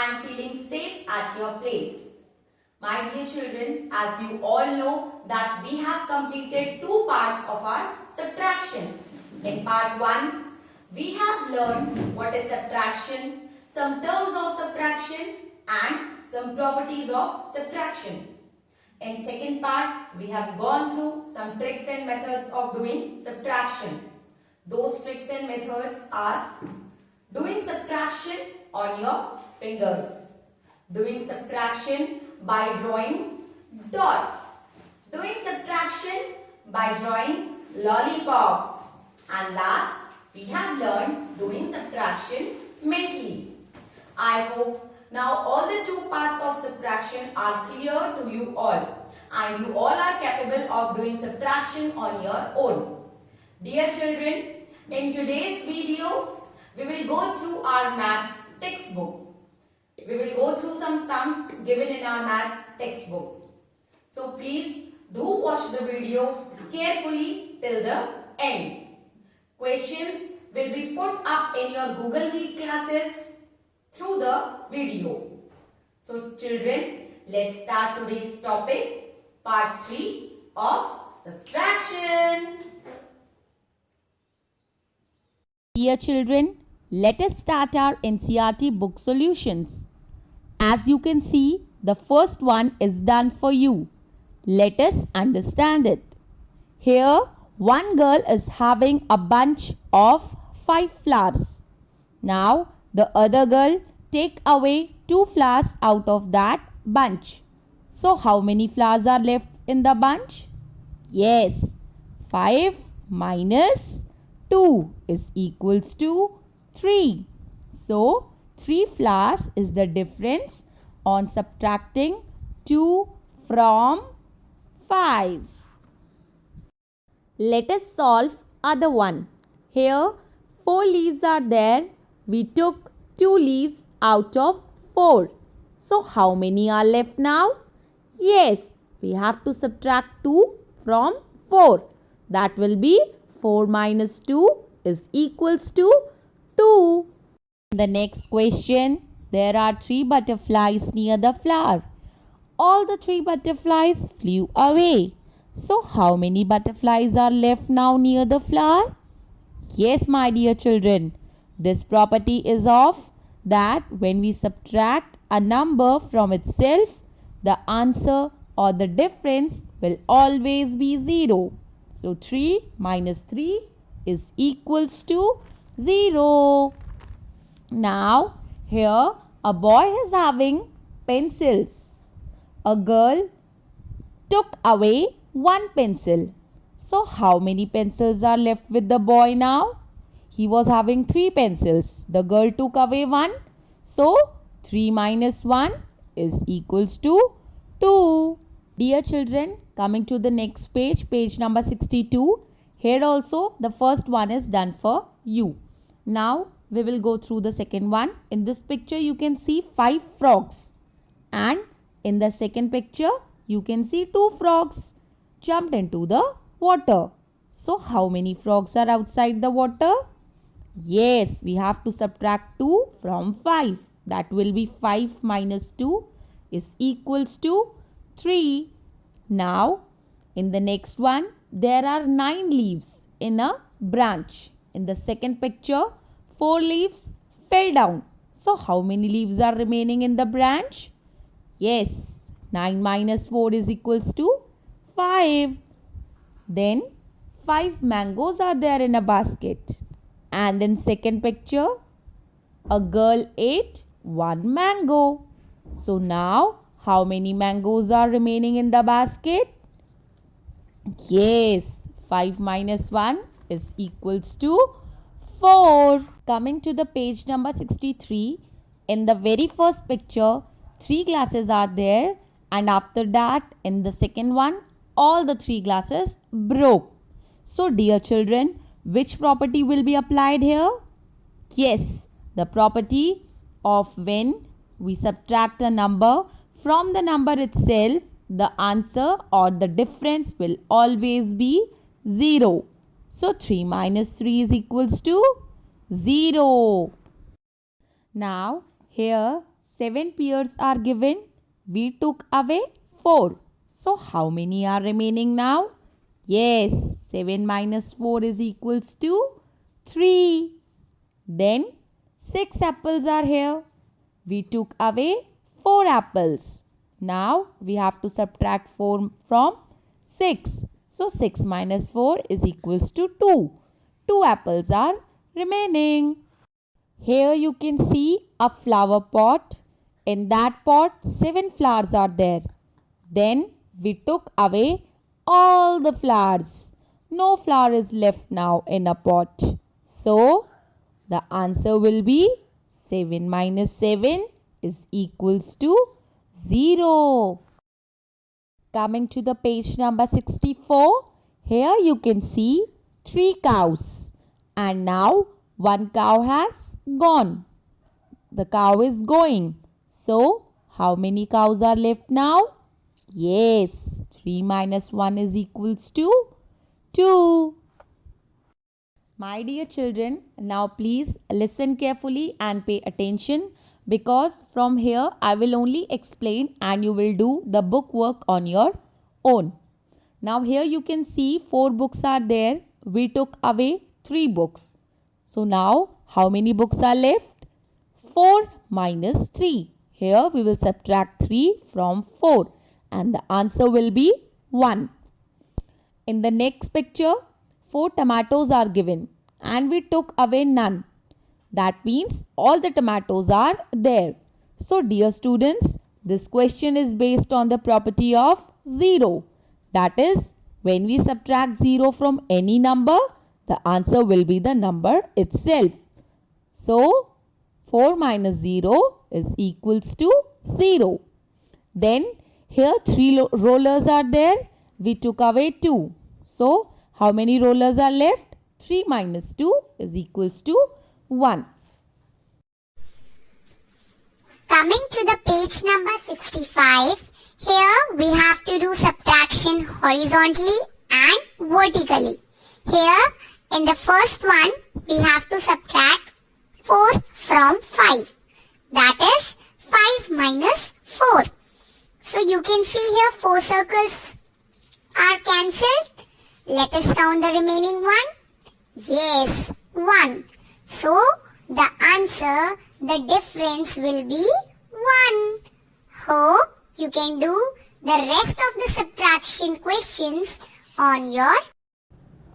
and feeling safe at your place. My dear children, as you all know that we have completed two parts of our subtraction. In part 1, we have learned what is subtraction, some terms of subtraction and some properties of subtraction. In second part, we have gone through some tricks and methods of doing subtraction. Those tricks and methods are doing subtraction on your fingers, doing subtraction by drawing dots, doing subtraction by drawing lollipops, and last we have learned doing subtraction mentally. I hope now all the two parts of subtraction are clear to you all and you all are capable of doing subtraction on your own. Dear children, in today's video we will go through our maths textbook. We will go through some sums given in our maths textbook. So please do watch the video carefully till the end. Questions will be put up in your Google Meet classes through the video. So children, let's start today's topic, part 3 of subtraction. Dear children, let us start our NCERT book solutions. As you can see, the first one is done for you. Let us understand it. Here, one girl is having a bunch of 5 flowers. Now, the other girl take away 2 flowers out of that bunch. So, how many flowers are left in the bunch? Yes, 5 minus 2 is equals to 3. So, 3 flowers is the difference on subtracting 2 from 5. Let us solve other one. Here 4 leaves are there. We took 2 leaves out of 4. So how many are left now? Yes, we have to subtract 2 from 4. That will be 4 minus 2 is equals to 2. The next question, there are 3 butterflies near the flower. All the 3 butterflies flew away. So how many butterflies are left now near the flower? Yes, my dear children, this property is of that when we subtract a number from itself, the answer or the difference will always be 0. So 3 minus 3 is equals to 0. Now, here a boy is having pencils. A girl took away 1 pencil. So, how many pencils are left with the boy now? He was having 3 pencils. The girl took away 1. So, 3 minus 1 is equals to 2. Dear children, coming to the next page, page number 62. Here also, the first one is done for you. Now, we will go through the second one. In this picture, you can see 5 frogs. And in the second picture, you can see 2 frogs jumped into the water. So, how many frogs are outside the water? Yes, we have to subtract 2 from 5. That will be 5 minus 2 is equals to 3. Now, in the next one, there are 9 leaves in a branch. In the second picture, 4 leaves fell down. So, how many leaves are remaining in the branch? Yes, 9 minus 4 is equals to 5. Then, 5 mangoes are there in a basket. And in second picture, a girl ate 1 mango. So, now, how many mangoes are remaining in the basket? Yes, 5 minus 1 is equals to 4. Coming to the page number 63, in the very first picture, 3 glasses are there and after that in the second one, all the 3 glasses broke. So dear children, which property will be applied here? Yes, the property of when we subtract a number from the number itself, the answer or the difference will always be 0. So 3 minus 3 is equals to 0. Now here 7 pears are given. We took away 4. So how many are remaining now? Yes, 7 minus 4 is equals to 3. Then 6 apples are here. We took away 4 apples. Now we have to subtract 4 from 6. So 6 minus 4 is equals to 2. 2 apples are remaining. Here you can see a flower pot. In that pot 7 flowers are there. Then we took away all the flowers. No flower is left now in a pot. So the answer will be 7 minus 7 is equals to 0. Coming to the page number 64. Here you can see 3 cows. And now 1 cow has gone. The cow is going. So how many cows are left now? Yes, 3 minus 1 is equals to 2. My dear children, now please listen carefully and pay attention, because from here I will only explain and you will do the book work on your own. Now here you can see 4 books are there. We took away 3 books. So now how many books are left? 4 minus 3. Here we will subtract 3 from 4 and the answer will be 1. In the next picture, 4 tomatoes are given and we took away none. That means all the tomatoes are there. So dear students, this question is based on the property of 0. That is, when we subtract 0 from any number, the answer will be the number itself. So 4 minus 0 is equals to 0. Then here 3 rollers are there. We took away 2. So how many rollers are left? 3 minus 2 is equals to 1. Coming to the page number 65. Here we have to do subtraction horizontally and vertically. Here in the first one we have to subtract 4 from 5. That is 5 minus 4. So you can see here 4 circles are cancelled. Let us count the remaining one. Yes, 1. So the answer, the difference will be 1. Hope you can do the rest of the subtraction questions on your.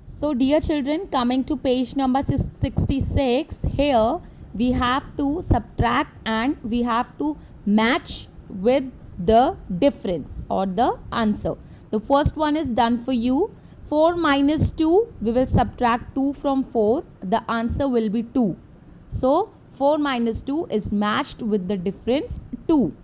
So dear children, coming to page number 66, here we have to subtract and we have to match with the difference or the answer. The first one is done for you. 4 minus 2, we will subtract 2 from 4. The answer will be 2. So 4 minus 2 is matched with the difference 2.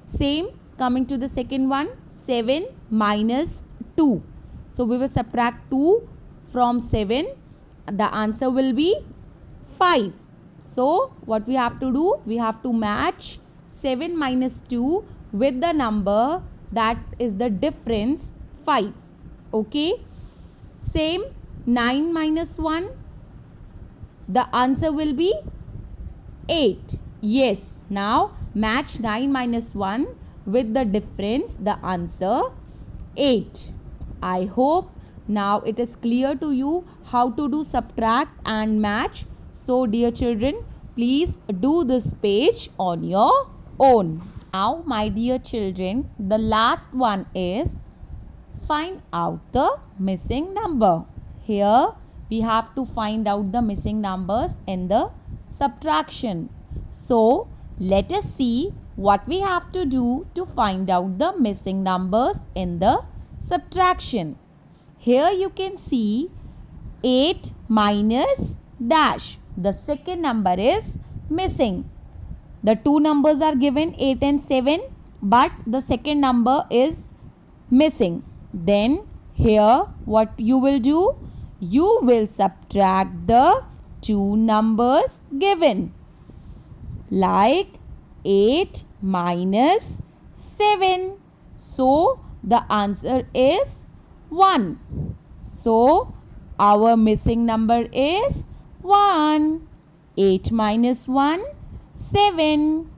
Same coming to the second one, 7 minus 2. So we will subtract 2 from 7. The answer will be 5. So what we have to do? We have to match 7 minus 2 with the number that is the difference 5. Okay. Same 9 minus 1. The answer will be 8. Yes. Now match 9 minus 1 with the difference, the answer 8. I hope now it is clear to you how to do subtract and match. So dear children, please do this page on your own. Now my dear children, the last one is find out the missing number. Here we have to find out the missing numbers in the subtraction. So let us see what we have to do to find out the missing numbers in the subtraction. Here you can see 8 minus dash. The second number is missing. The two numbers are given 8 and 7, but the second number is missing. Then here what you will do? You will subtract the two numbers given, like 8 minus 7. So the answer is 1. So our missing number is 1. 8 minus 1, 7.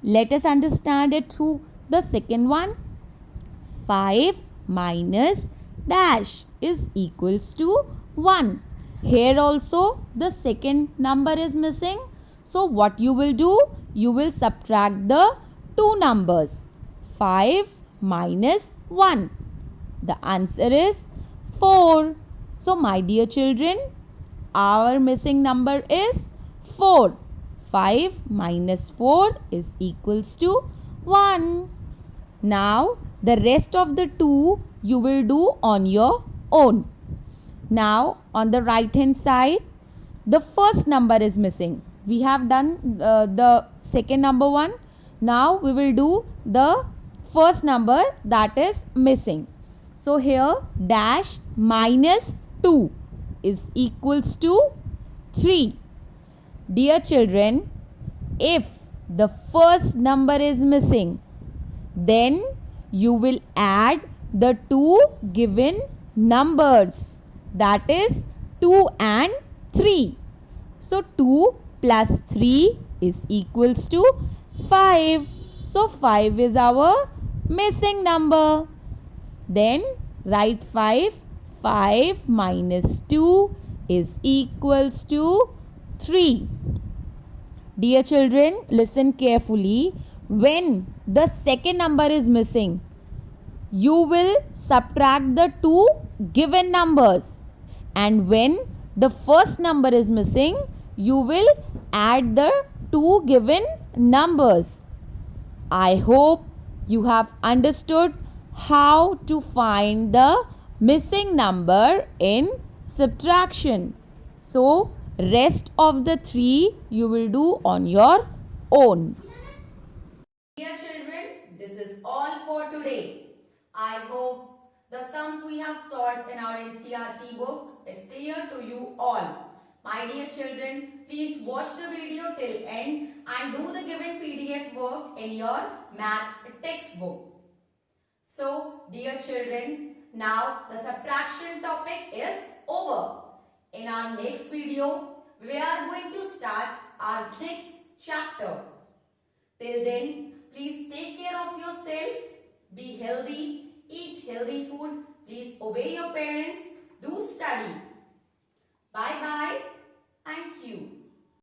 Let us understand it through the second one. 5 minus dash is equals to 1. Here also the second number is missing. So what you will do? You will subtract the two numbers. 5 minus 1. The answer is 4. So my dear children, our missing number is 4. 5 minus 4 is equals to 1. Now the rest of the two you will do on your own. Now on the right hand side, the first number is missing. We have done the second number one. Now we will do the first number that is missing. So here dash minus 2 is equals to 3. Dear children, if the first number is missing, then you will add the two given numbers, that is 2 and 3. So 2 plus 3 is equals to 5. So 5 is our missing number. Then write 5. 5 minus 2 is equals to 3. Dear children, listen carefully. When the second number is missing, you will subtract the two given numbers. And when the first number is missing, you will add the two given numbers. I hope you have understood how to find the missing number in subtraction. So, rest of the three you will do on your own. Dear children, this is all for today. I hope the sums we have solved in our NCERT book is clear to you all. My dear children, please watch the video till end and do the given PDF work in your maths textbook. So, dear children, now the subtraction topic is over. In our next video, we are going to start our next chapter. Till then, please take care of yourself, be healthy, eat healthy food, please obey your parents, do study. Bye bye. Thank you.